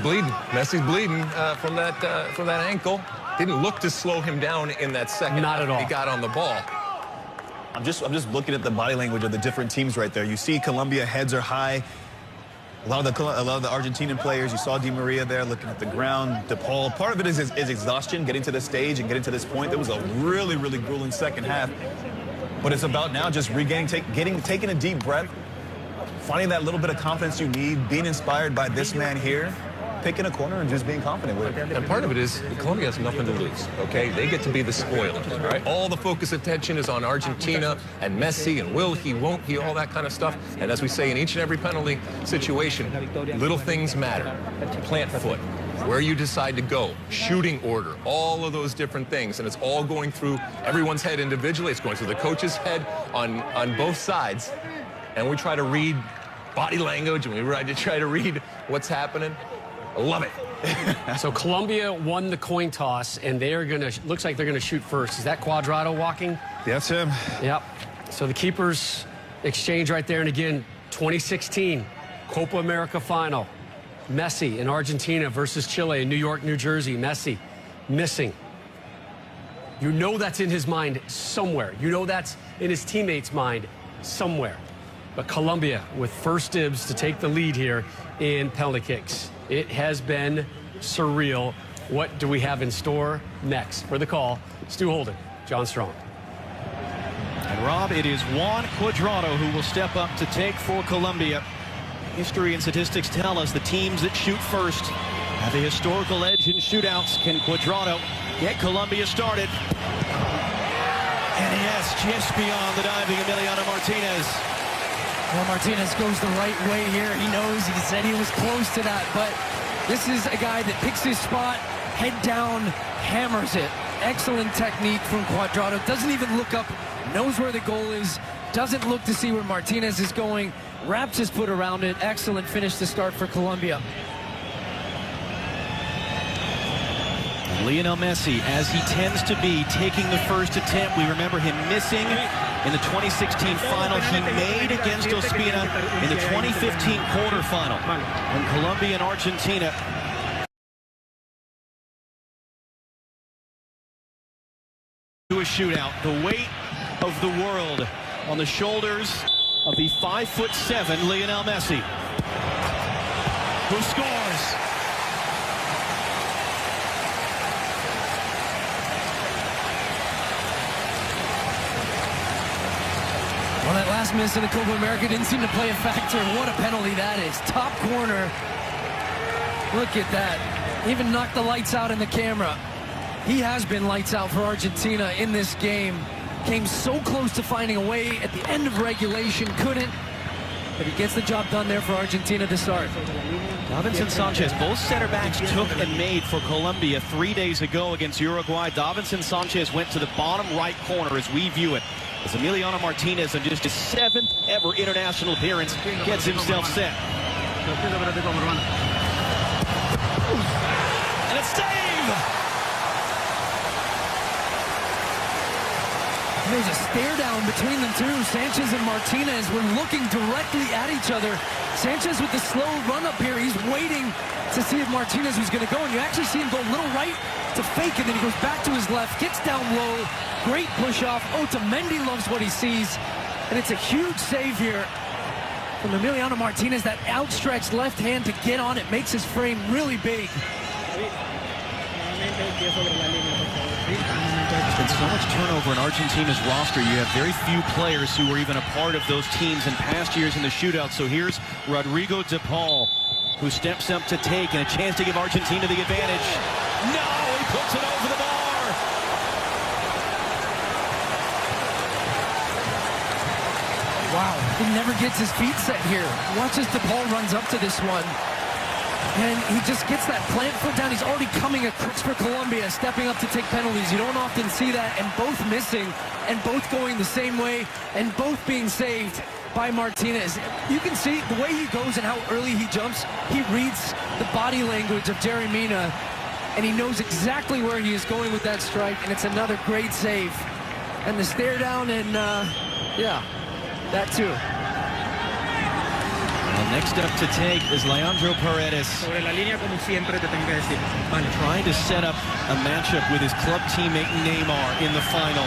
bleeding. Messi's bleeding from that ankle. Didn't look to slow him down in that second. Not at all. He got on the ball. I'm just looking at the body language of the different teams right there. You see Colombia heads are high. A lot of the Argentinian players, you saw Di Maria there looking at the ground. DePaul, part of it is exhaustion, getting to the stage and getting to this point. There was a really, really grueling second half. But it's about now just regaining, taking a deep breath, finding that little bit of confidence you need, being inspired by this man here, picking a corner and just being confident with it. And part of it is Colombia has nothing to lose, okay? They get to be the spoiler, right? All the focus attention is on Argentina and Messi and will he, won't he, all that kind of stuff. And as we say in each and every penalty situation, little things matter. Plant foot, where you decide to go, shooting order, all of those different things. And it's all going through everyone's head individually. It's going through the coach's head on both sides. And we try to read body language and we try to read what's happening. I love it. So Colombia won the coin toss, and they are going to, looks like they're going to shoot first. Is that Cuadrado walking? That's him. Yep. So the keepers exchange right there. And again, 2016 Copa America final. Messi in Argentina versus Chile in New York, New Jersey. Messi missing. You know that's in his mind somewhere. You know that's in his teammates' mind somewhere. But Colombia with first dibs to take the lead here in penalty kicks. It has been surreal. What do we have in store next? For the call, Stu Holden, John Strong. And Rob, it is Juan Cuadrado who will step up to take for Colombia. History and statistics tell us the teams that shoot first have a historical edge in shootouts. Can Cuadrado get Colombia started? And yes, just beyond the diving Emiliano Martinez. Well, Martinez goes the right way here. He knows, he said he was close to that, but this is a guy that picks his spot, head down, hammers it. Excellent technique from Cuadrado. Doesn't even look up, knows where the goal is, doesn't look to see where Martinez is going, wraps his foot around it. Excellent finish to start for Colombia. Lionel Messi, as he tends to be, taking the first attempt. We remember him missing in the 2016 final. He made against Ospina in the 2015 quarterfinal when Colombia and Argentina to a shootout. The weight of the world on the shoulders of the 5'7" Lionel Messi, who scores. Well, that last miss in the Copa America didn't seem to play a factor. What a penalty that is. Top corner. Look at that. Even knocked the lights out in the camera. He has been lights out for Argentina in this game. Came so close to finding a way at the end of regulation. Couldn't. But he gets the job done there for Argentina to start. Davinson Sanchez, both center backs took and made for Colombia 3 days ago against Uruguay. Davinson Sanchez went to the bottom right corner as we view it, as Emiliano Martinez, on just his 7th ever international appearance, gets himself set. And a save! There's a stare down between them two. Sanchez and Martinez were looking directly at each other. Sanchez with the slow run up here. He's waiting to see if Martinez was going to go. And you actually see him go a little right to fake, and then he goes back to his left, gets down low. Great push off. Otamendi loves what he sees. And it's a huge save here from Emiliano Martinez. That outstretched left hand to get on it makes his frame really big. There's been so much turnover in Argentina's roster. You have very few players who were even a part of those teams in past years in the shootout. So here's Rodrigo de Paul, who steps up to take, and a chance to give Argentina the advantage. No, he puts it over the bar. Wow, he never gets his feet set here. Watch as de Paul runs up to this one. And he just gets that plant foot down. He's already coming across for Colombia, stepping up to take penalties. You don't often see that, and both missing, and both going the same way, and both being saved by Martinez. You can see the way he goes and how early he jumps. He reads the body language of Jerry Mina, and he knows exactly where he is going with that strike, and it's another great save. And the stare down, and yeah, that too. Next up to take is Leandro Paredes. Sobre la línea, como siempre te tengo que decir. Vale. Trying to set up a matchup with his club teammate Neymar in the final.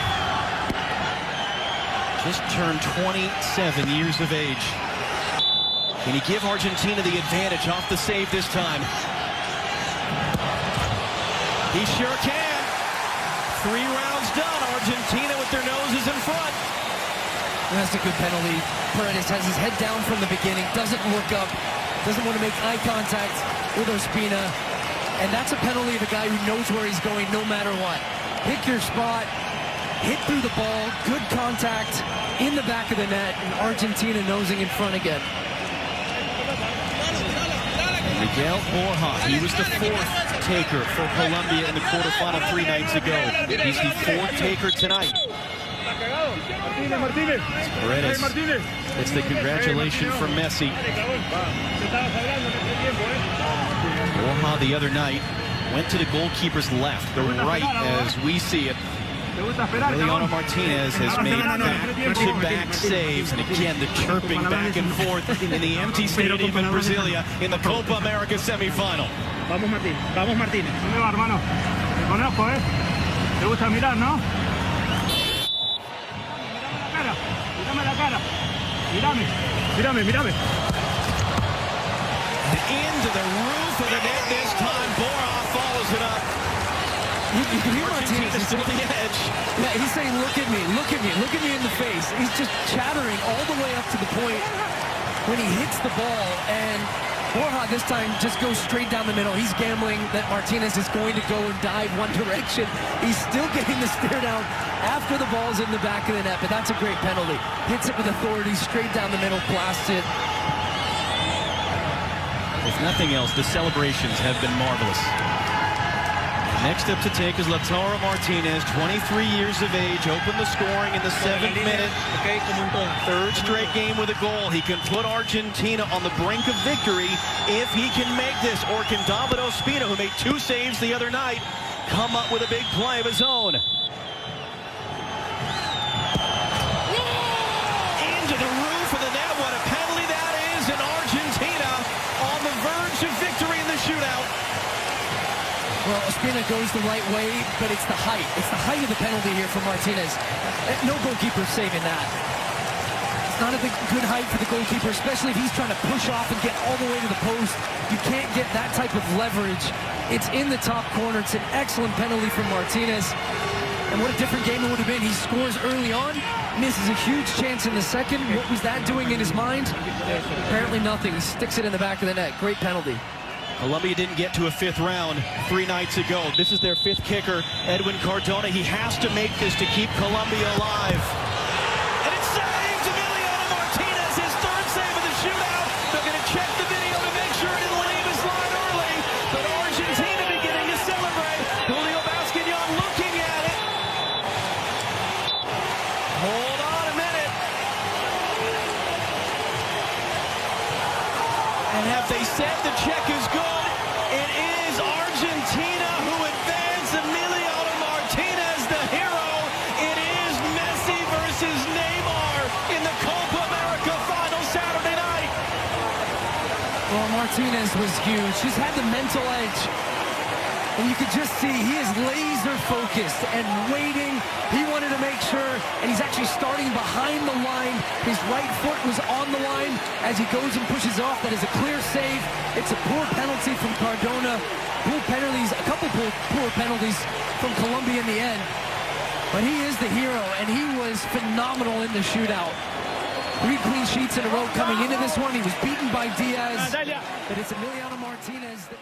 Just turned 27 years of age. Can he give Argentina the advantage off the save this time? He sure can. 3 rounds done. Argentina with their noses in front. That's a good penalty. Paredes has his head down from the beginning, doesn't look up, doesn't want to make eye contact with Ospina. And that's a penalty of a guy who knows where he's going no matter what. Pick your spot, hit through the ball, good contact in the back of the net, and Argentina nosing in front again. Miguel Borja, he was the 4th taker for Colombia in the quarterfinal 3 nights ago. He's the 4th taker tonight. Paredes gets the congratulation from Messi. Borja the other night went to the goalkeeper's left, the right as we see it. Emiliano Martinez has made back-to-back saves, and again the chirping back and forth in the empty stadium in Brasilia in the Copa America semifinal. Vamos Martín, vamos Martínez. ¿Dónde va, hermano? Te conozco, ¿eh? Te gusta mirar, ¿no? Mírame la cara. Mírame. Into the roof of the net this time. Borja follows it up. You can hear Martinez to the edge. Yeah, he's saying, look at me in the face. He's just chattering all the way up to the point when he hits the ball, and Borja this time just goes straight down the middle. He's gambling that Martinez is going to go and dive one direction. He's still getting the stare down after the ball's in the back of the net, but that's a great penalty. Hits it with authority, straight down the middle, blasts it. If nothing else, the celebrations have been marvelous. Next up to take is Lautaro Martinez, 23 years of age, opened the scoring in the 7th minute. 3rd straight game with a goal. He can put Argentina on the brink of victory if he can make this. Or can David Ospina, who made 2 saves the other night, come up with a big play of his own? Into the roof of the net. What a penalty that is, and Argentina on the verge of victory in the shootout. Well, Ospina goes the right way, but it's the height. It's the height of the penalty here for Martinez. No goalkeeper saving that. It's not a good height for the goalkeeper, especially if he's trying to push off and get all the way to the post. You can't get that type of leverage. It's in the top corner. It's an excellent penalty from Martinez. And what a different game it would have been. He scores early on, misses a huge chance in the second. What was that doing in his mind? Apparently nothing. He sticks it in the back of the net. Great penalty. Colombia didn't get to a 5th round 3 nights ago. This is their 5th kicker, Edwin Cardona. He has to make this to keep Colombia alive. And it's saved! Emiliano Martinez, his 3rd save of the shootout. They're going to check the video to make sure it didn't leave his line early. But Argentina beginning to celebrate. Julio Basquillon looking at it. Hold on a minute. And have they said the check is good? It is Argentina who advance. Emiliano Martinez, the hero. It is Messi versus Neymar in the Copa America final Saturday night. Well, Martinez was huge. He's had the mental edge. And you could just see he is laser focused and waiting. He wanted to make sure, and he's actually starting behind the line. His right foot was on the line as he goes and pushes off. That is a clear save. It's a poor penalty from Cardona. Poor penalties, a couple poor penalties from Colombia in the end. But he is the hero, and he was phenomenal in the shootout. 3 clean sheets in a row coming into this one. He was beaten by Diaz. But it's Emiliano Martinez that